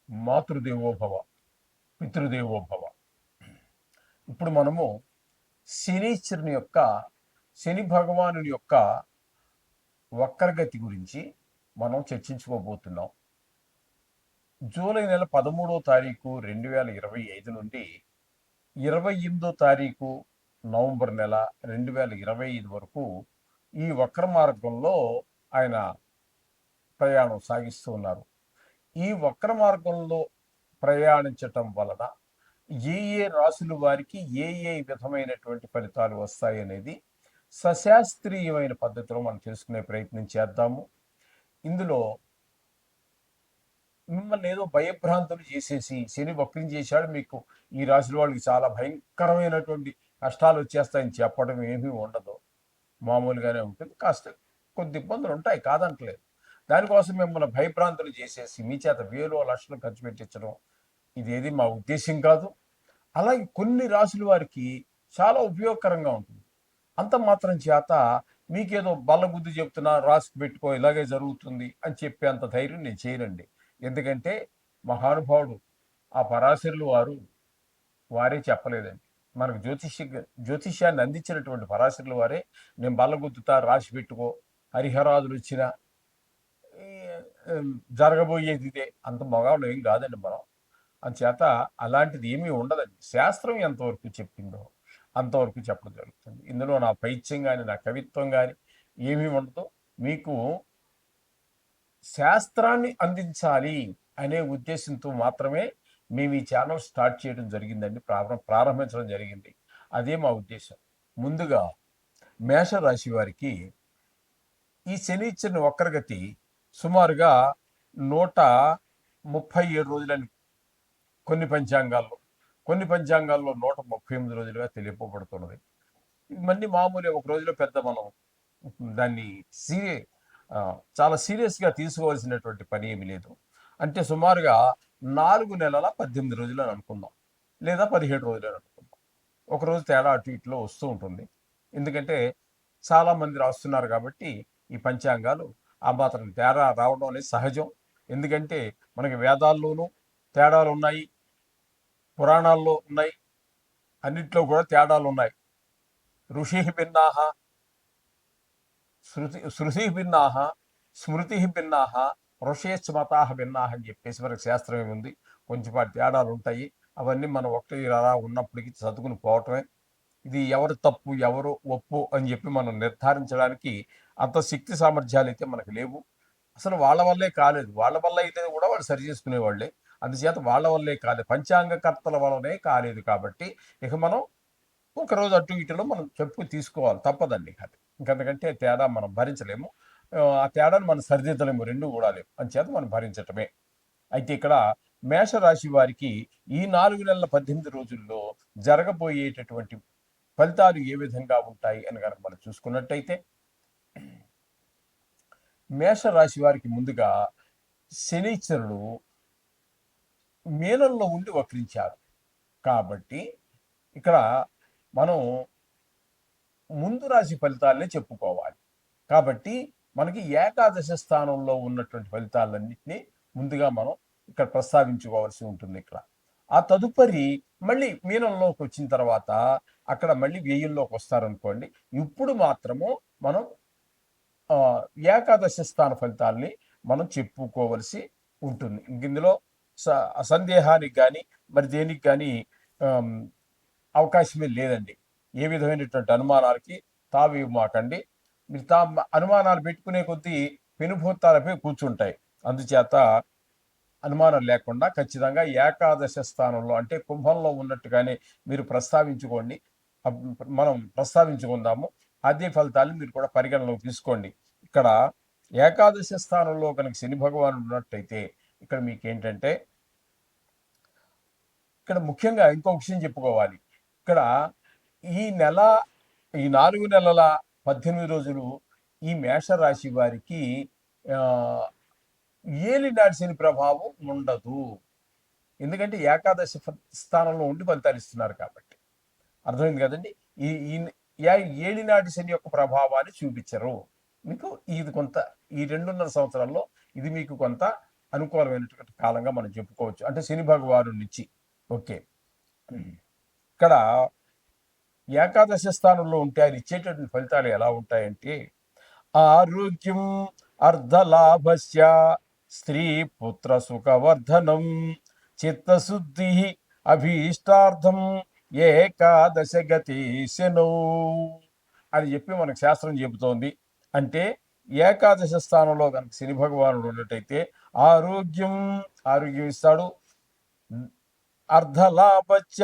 మాతృదేవోభవ, పితృదేవోభవ. ఇప్పుడు మనము శనీశ్వరుని యొక్క, శని భగవాను యొక్క వక్రగతి గురించి మనం చర్చించుకోబోతున్నాం. జూలై నెల 13వ తారీఖు 2025 నుండి 28వ తారీఖు నవంబర్ నెల 2025 వరకు ఈ వక్ర మార్గంలో ఆయన ప్రయాణం సాగిస్తూ ఉన్నారు. ఈ వక్ర మార్గంలో ప్రయాణించటం వలన ఏ ఏ రాశుల వారికి ఏ ఏ విధమైనటువంటి ఫలితాలు వస్తాయి అనేది సశాస్త్రీయమైన పద్ధతిలో మనం తెలుసుకునే ప్రయత్నం చేద్దాము. ఇందులో మిమ్మల్ని ఏదో భయభ్రాంతులు చేసేసి శని వక్రించేశాడు, మీకు ఈ రాశుల వాళ్ళకి చాలా భయంకరమైనటువంటి కష్టాలు వచ్చేస్తాయని చెప్పడం ఏమీ ఉండదు. మామూలుగానే ఉంటుంది. కాస్త కొద్ది ఇబ్బందులు ఉంటాయి, కాదంటలేదు. దానికోసం మిమ్మల్ని భయభ్రాంతులు చేసేసి మీ చేత వేలు లక్షలు ఖర్చు పెట్టించడం ఇదేది మా ఉద్దేశం కాదు. అలాగే కొన్ని రాశుల వారికి చాలా ఉపయోగకరంగా ఉంటుంది. అంత మాత్రం చేత మీకేదో బల్లబుద్ధి చెప్తున్నా, రాసి పెట్టుకో ఇలాగే జరుగుతుంది అని చెప్పే అంత ధైర్యం నేను చేయనండి. ఎందుకంటే మహానుభావుడు ఆ పరాశరులు వారే చెప్పలేదండి. మనకు జ్యోతిష్యాన్ని అందించినటువంటి పరాశరుల వారే నేను బల్లగుద్దుతా, రాసి పెట్టుకో, హరిహరాదులు వచ్చినా జరగబోయేది ఇదే. అంత మగాళ్ళు ఏం కాదండి మనం. అందుచేత అలాంటిది ఏమీ ఉండదండి. శాస్త్రం ఎంతవరకు చెప్పిందో అంతవరకు చెప్పడం జరుగుతుంది. ఇందులో నా పైత్యం కానీ నా కవిత్వం కానీ ఏమీ ఉండదు. మీకు శాస్త్రాన్ని అందించాలి అనే ఉద్దేశంతో మాత్రమే మేము ఈ ఛానల్ స్టార్ట్ చేయడం జరిగిందండి, ప్రారంభించడం జరిగింది. అదే మా ఉద్దేశం. ముందుగా మేషరాశి వారికి ఈ శనిశ్చరుని వక్రగతి సుమారుగా 137 రోజులని కొన్ని పంచాంగాల్లో 138 రోజులుగా తెలియపబడుతున్నది. ఇవన్నీ మామూలు, ఒక రోజులో పెద్ద మనం దాన్ని చాలా సీరియస్గా తీసుకోవాల్సినటువంటి పని ఏమి లేదు. అంటే సుమారుగా 4 నెలల 18 రోజులు అని అనుకుందాం, లేదా 17 రోజులు అని అనుకుందాం. ఒకరోజు తేడా అటు ఇటులో వస్తూ ఉంటుంది. ఎందుకంటే చాలామంది రాస్తున్నారు కాబట్టి ఈ పంచాంగాలు ఆ మాత్రం తేడా రావడం అనేది సహజం. ఎందుకంటే మనకి వేదాల్లోనూ తేడాలు ఉన్నాయి, పురాణాల్లో ఉన్నాయి, అన్నిట్లో కూడా తేడాలు ఉన్నాయి. ఋషి భిన్నాహ, శృతి భిన్నాహ, స్మృతి భిన్నాహ, ఋషేచ్ మతాహ భిన్నాహ అని చెప్పేసి మనకు శాస్త్రం ఏముంది. కొంచెంపాటి తేడాలు ఉంటాయి. అవన్నీ మనం ఒకటి అలా ఉన్నప్పటికీ చదువుకుని పోవటమే. ఇది ఎవరు తప్పు ఎవరు ఒప్పు అని చెప్పి మనం నిర్ధారించడానికి అంత శక్తి సామర్థ్యాలు అయితే మనకు లేవు. అసలు వాళ్ళ వల్లే కాలేదు. వాళ్ళ వల్ల అయితే కూడా వాళ్ళు సరి చేసుకునేవాళ్ళే. అందుచేత వాళ్ళ వల్లే కాలేదు, పంచాంగకర్తల వల్లనే కాలేదు. కాబట్టి ఇక మనం ఒకరోజు అటు ఇటులో మనం చెప్పు తీసుకోవాలి, తప్పదండి. అది ఇంకంతకంటే తేడా మనం భరించలేము. ఆ తేడాను మనం సరిదిద్దలేము, రెండు కూడా లేవు. అందుచేత మనం భరించటమే. అయితే ఇక్కడ మేషరాశి వారికి ఈ 4 నెలల 18 రోజుల్లో జరగబోయేటటువంటి ఫలితాలు ఏ విధంగా ఉంటాయి అని కనుక మనం చూసుకున్నట్టయితే, మేషరాశి వారికి ముందుగా శనీశ్వరుడు మీనంలో ఉండి వక్రించారు. కాబట్టి ఇక్కడ మనం ముందు రాశి ఫలితాలనే చెప్పుకోవాలి. కాబట్టి మనకి ఏకాదశ స్థానంలో ఉన్నటువంటి ఫలితాలన్నింటినీ ముందుగా మనం ఇక్కడ ప్రస్తావించుకోవాల్సి ఉంటుంది. ఇక్కడ ఆ తదుపరి మళ్ళీ మీనంలోకి వచ్చిన తర్వాత అక్కడ మళ్ళీ వ్యయంలోకి వస్తారనుకోండి. ఇప్పుడు మాత్రము మనం ఏకాదశ స్థాన ఫలితాలని మనం చెప్పుకోవలసి ఉంటుంది. ఇందులో సందేహానికి కానీ మరి దేనికి కానీ అవకాశమే లేదండి. ఏ విధమైనటువంటి అనుమానాలకి తావివ్వమాకండి. మీరు అనుమానాలు పెట్టుకునే కొద్దీ పెనుభూతాలపై కూర్చుంటాయి. అందుచేత అనుమానం లేకుండా ఖచ్చితంగా ఏకాదశ స్థానంలో అంటే కుంభంలో ఉన్నట్టుగానే మీరు ప్రస్తావించుకోండి. మనం ప్రస్తావించుకుందాము. అదే ఫలితాలను మీరు కూడా పరిగణలోకి తీసుకోండి. ఇక్కడ ఏకాదశ స్థానంలో కనుక శని భగవానుడు ఉన్నట్టయితే ఇక్కడ మీకేంటంటే, ఇక్కడ ముఖ్యంగా ఇంకో విషయం చెప్పుకోవాలి. ఇక్కడ ఈ 4 నెలల 18 రోజులు ఈ మేషరాశి వారికి ఏలినాటి శని ప్రభావం ఉండదు. ఎందుకంటే ఏకాదశి స్థానంలో ఉండి ఫలితాలు ఇస్తున్నారు కాబట్టి. అర్థమైంది కదండి. ఈ ఏలినాటి శని యొక్క ప్రభావాన్ని చూపించరు మీకు. ఇది కొంత ఈ 2.5 సంవత్సరాల్లో ఇది మీకు కొంత అనుకూలమైనటువంటి కాలంగా మనం చెప్పుకోవచ్చు. అంటే శని భగవాను నుంచి. ఓకే. ఇక్కడ ఏకాదశి స్థానంలో ఉంటే ఆయన ఇచ్చేటటువంటి ఫలితాలు ఎలా ఉంటాయంటే ఆరోగ్యం అర్ధలాభస్య స్త్రీ పుత్ర సుఖవర్ధనం చిత్తశుద్ధి అభీష్టార్థం ఏకాదశ గతి శనౌ అని చెప్పి మనకు శాస్త్రం చెబుతోంది. అంటే ఏకాదశ స్థానంలో కనుక శని భగవానుడు ఉన్నట్టయితే ఆరోగ్యం ఇస్తాడు, అర్ధలాభచ్చ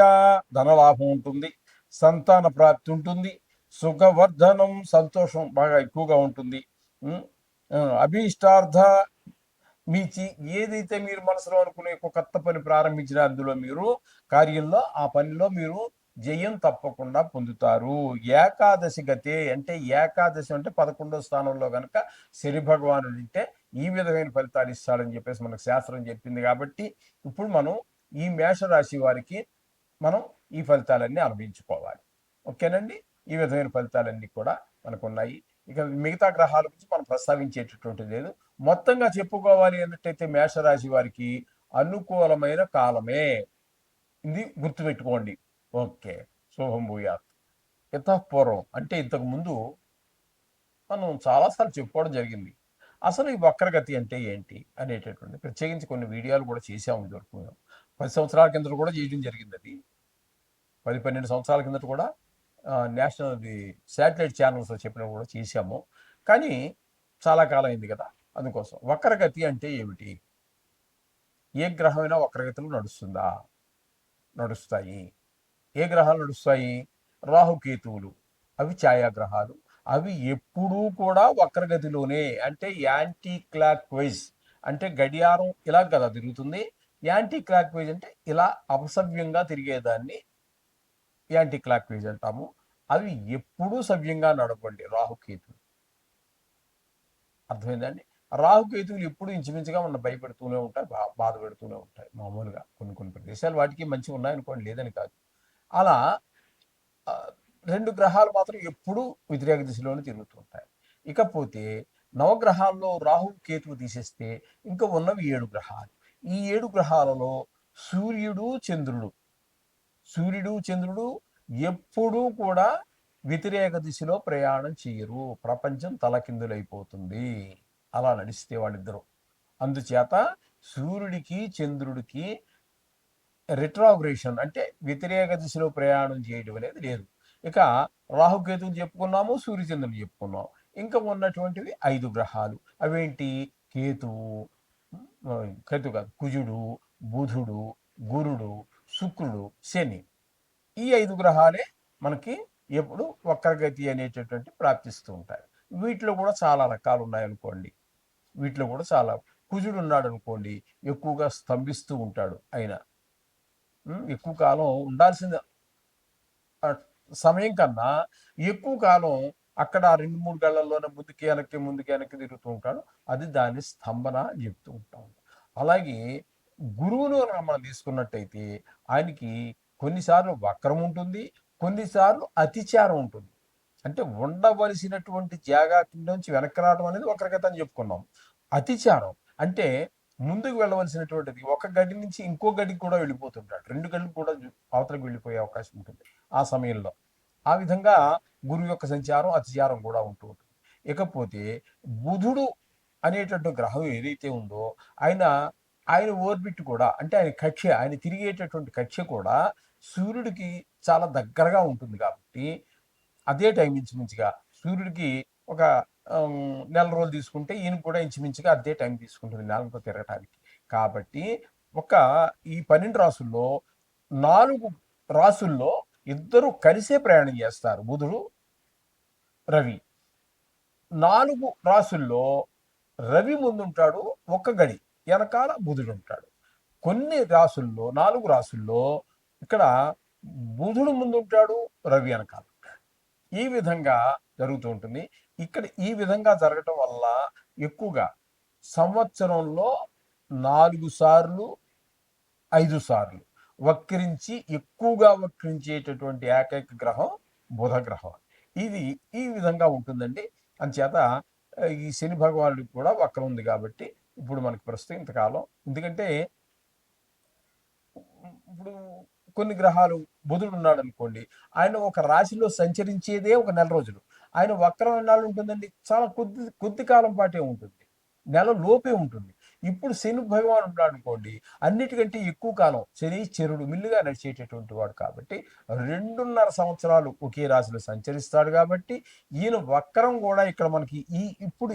ధనలాభం ఉంటుంది, సంతాన ప్రాప్తి ఉంటుంది, సుఖవర్ధనం సంతోషం బాగా ఎక్కువగా ఉంటుంది, అభీష్టార్థ ఏదైతే మీరు మనసులో అనుకునే ఒక కొత్త పని ప్రారంభించిన అందులో మీరు కార్యంలో ఆ పనిలో మీరు జయం తప్పకుండా పొందుతారు. ఏకాదశి గతే అంటే ఏకాదశి అంటే 11వ స్థానంలో కనుక శని భగవానుడు ఉంటే ఈ విధమైన ఫలితాలు ఇస్తాడని చెప్పేసి మనకు శాస్త్రం చెప్పింది. కాబట్టి ఇప్పుడు మనం ఈ మేషరాశి వారికి మనం ఈ ఫలితాలన్నీ అనుభవించుకోవాలి. ఓకేనండి. ఈ విధమైన ఫలితాలన్నీ కూడా మనకు ఉన్నాయి. ఇక మిగతా గ్రహాల గురించి మనం ప్రస్తావించేటటువంటిది లేదు. మొత్తంగా చెప్పుకోవాలి అన్నట్టయితే మేషరాశి వారికి అనుకూలమైన కాలమే. ఇది గుర్తుపెట్టుకోండి. ఓకే. శుభం భూయాత్. యతఃపూర్వం అంటే ఇంతకు ముందు మనం చాలాసార్లు చెప్పుకోవడం జరిగింది. అసలు ఈ వక్రగతి అంటే ఏంటి అనేటటువంటి ప్రత్యేకించి కొన్ని వీడియోలు కూడా చేసాము ఇదివరకు. 10 సంవత్సరాల కిందట కూడా చేయడం జరిగింది. అది 10-12 సంవత్సరాల కిందట కూడా నేషనల్ శాటిలైట్ ఛానల్స్లో చెప్పినప్పుడు కూడా చేశాము. కానీ చాలా కాలం అయింది కదా, అందుకోసం. వక్రగతి అంటే ఏమిటి? ఏ గ్రహమైనా వక్రగతిలో నడుస్తుందా? నడుస్తాయి. ఏ గ్రహాలు నడుస్తాయి? రాహుకేతువులు. అవి ఛాయాగ్రహాలు. అవి ఎప్పుడూ కూడా వక్రగతిలోనే, అంటే యాంటీ క్లాక్ వైజ్, అంటే గడియారం ఇలా కదా తిరుగుతుంది. యాంటీ క్లాక్ వైజ్ అంటే ఇలా అపసవ్యంగా తిరిగేదాన్ని యాంటీ క్లాక్ వైజ్ అంటాము. అవి ఎప్పుడూ సవ్యంగా నడపండి రాహుకేతువులు. అర్థమైందండి? రాహుకేతువులు ఎప్పుడు ఇంచుమించుగా మన భయపెడుతూనే ఉంటాయి, బాధ పెడుతూనే ఉంటాయి. మామూలుగా కొన్ని ప్రదేశాలు వాటికి మంచిగా ఉన్నాయనుకోండి, లేదని కాదు. అలా 2 గ్రహాలు మాత్రం ఎప్పుడూ వ్యతిరేక దిశలోనే తిరుగుతూ ఉంటాయి. ఇకపోతే నవగ్రహాల్లో రాహు కేతువు తీసేస్తే ఇంకా ఉన్నవి 7 గ్రహాలు. ఈ 7 గ్రహాలలో సూర్యుడు చంద్రుడు ఎప్పుడూ కూడా వ్యతిరేక దిశలో ప్రయాణం చేయరు. ప్రపంచం తలకిందులైపోతుంది అలా నడిస్తే వాళ్ళిద్దరూ. అందుచేత సూర్యుడికి చంద్రుడికి రిట్రాగ్రేషన్ అంటే వ్యతిరేక దిశలో ప్రయాణం చేయడం అనేది లేదు. ఇక రాహుకేతువులు చెప్పుకున్నాము, సూర్యచంద్రులు చెప్పుకున్నాం. ఇంకా ఉన్నటువంటివి 5 గ్రహాలు. అవేంటి? కేతువు కాదు, కుజుడు, బుధుడు, గురుడు, శుక్రుడు, శని. ఈ 5 గ్రహాలే మనకి ఎప్పుడు వక్రగతి అనేటటువంటి ప్రాప్తిస్తూ ఉంటాయి. వీటిలో కూడా చాలా రకాలు ఉన్నాయనుకోండి. వీటిలో కూడా చాలా, కుజుడు ఉన్నాడు అనుకోండి, ఎక్కువగా స్తంభిస్తూ ఉంటాడు. ఆయన ఎక్కువ కాలం ఉండాల్సిన సమయం కన్నా ఎక్కువ కాలం అక్కడ 2-3 గళ్ళల్లోనే ముందుకి వెనక్కి తిరుగుతూ ఉంటాడు. అది దాని స్తంభన అని చెప్తూ ఉంటాం. అలాగే గురువును మనం తీసుకున్నట్టయితే ఆయనకి కొన్నిసార్లు వక్రం ఉంటుంది, కొన్నిసార్లు అతిచారం ఉంటుంది. అంటే ఉండవలసినటువంటి జాగా నుంచి వెనక్కి రావడం అనేది వక్రగతి అని చెప్పుకున్నాం. అతిచారం అంటే ముందుకు వెళ్ళవలసినటువంటిది ఒక గడి నుంచి ఇంకో గడికి కూడా వెళ్ళిపోతుంటాడు. 2 గడికి కూడా అవతలకు వెళ్ళిపోయే అవకాశం ఉంటుంది ఆ సమయంలో. ఆ విధంగా గురువు యొక్క సంచారం అతిచారం కూడా ఉంటూ ఉంటుంది. ఇకపోతే బుధుడు అనేటటువంటి గ్రహం ఏదైతే ఉందో ఆయన ఓర్బిట్ కూడా, అంటే ఆయన తిరిగేటటువంటి కక్ష్య కూడా సూర్యుడికి చాలా దగ్గరగా ఉంటుంది. కాబట్టి అదే టైం ఇంచుమించుగా సూర్యుడికి ఒక నెల రోజులు తీసుకుంటే ఈయన కూడా ఇంచుమించుగా అదే టైం తీసుకుంటుంది నెలతో తిరగటానికి. కాబట్టి ఈ 12 రాసుల్లో 4 రాసుల్లో ఇద్దరు కలిసే ప్రయాణం చేస్తారు, బుధుడు, రవి. 4 రాసుల్లో రవి ముందుంటాడు, ఒక గడి వెనకాల బుధుడు ఉంటాడు. కొన్ని రాసుల్లో 4 రాసుల్లో ఇక్కడ బుధుడు ముందుంటాడు, రవి వెనకాల. ఈ విధంగా జరుగుతూ ఉంటుంది. ఇక్కడ ఈ విధంగా జరగటం వల్ల ఎక్కువగా సంవత్సరంలో 4 సార్లు 5 సార్లు ఎక్కువగా వక్రించేటటువంటి ఏకైక గ్రహం బుధ గ్రహం. ఇది ఈ విధంగా ఉంటుందండి. అందుచేత ఈ శని భగవానుడికి కూడా వక్రం ఉంది కాబట్టి ఇప్పుడు మనకి ప్రస్తుతం ఇంతకాలం. ఎందుకంటే ఇప్పుడు కొన్ని గ్రహాలు, బుధుడు ఉన్నాడు అనుకోండి, ఆయన ఒక రాశిలో సంచరించేదే ఒక నెల రోజులు. ఆయన వక్రం ఎన్నాళ్ళు ఉంటుందండి? చాలా కొద్ది కొద్ది కాలం పాటే ఉంటుంది. నెల లోపే ఉంటుంది. ఇప్పుడు శని భగవానుడు ఉన్నాడు అనుకోండి, అన్నిటికంటే ఎక్కువ కాలం శనీశ్వరుడు మిల్లుగా నడిచేటటువంటి వాడు కాబట్టి 2.5 సంవత్సరాలు ఒకే రాశిలో సంచరిస్తాడు కాబట్టి ఈయన వక్రం కూడా ఇక్కడ మనకి ఇప్పుడు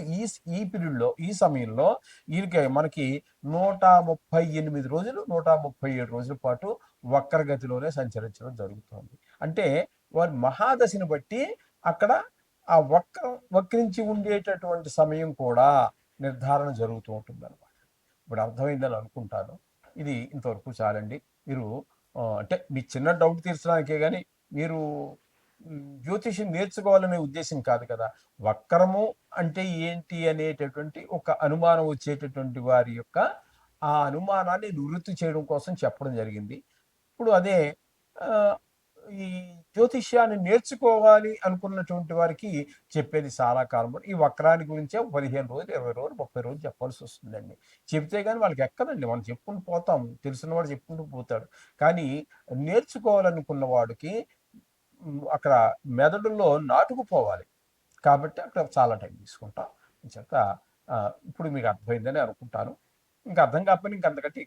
ఈ పీరియడ్లో, ఈ సమయంలో ఈయనకి మనకి 138 రోజులు, 137 రోజుల పాటు వక్రగతిలోనే సంచరించడం జరుగుతుంది. అంటే వారి మహాదశని బట్టి అక్కడ ఆ వక్రించి ఉండేటటువంటి సమయం కూడా నిర్ధారణ జరుగుతూ ఉంటుంది అనమాట. ఇప్పుడు అర్థమైందని అనుకుంటాను. ఇది ఇంతవరకు చాలండి. మీరు అంటే మీ చిన్న డౌట్ తీర్చడానికే కానీ మీరు జ్యోతిష్యం నేర్చుకోవాలనే ఉద్దేశం కాదు కదా. వక్రము అంటే ఏంటి అనేటటువంటి ఒక అనుమానం వచ్చేటటువంటి వారి యొక్క ఆ అనుమానాన్ని నివృత్తి చేయడం కోసం చెప్పడం జరిగింది. ఇప్పుడు అదే ఆ, ఈ జ్యోతిష్యాన్ని నేర్చుకోవాలి అనుకున్నటువంటి వారికి చెప్పేది చాలా కాలం ఈ వక్రాన్ని గురించే 15 రోజులు, 20 రోజులు, 30 రోజులు చెప్పాల్సి వస్తుందండి. చెప్తే కానీ వాళ్ళకి ఎక్కదండి. మనం చెప్పుకుంటూ పోతాం, తెలిసిన వాడు చెప్పుకుంటూ పోతాడు. కానీ నేర్చుకోవాలనుకున్న వాడికి అక్కడ మెదడులో నాటుకుపోవాలి. కాబట్టి అక్కడ చాలా టైం తీసుకుంటాం. చేత ఇప్పుడు మీకు అర్థమైందని అనుకుంటాను. ఇంకా అర్థం కాకపోయినా ఇంక అంతకంటే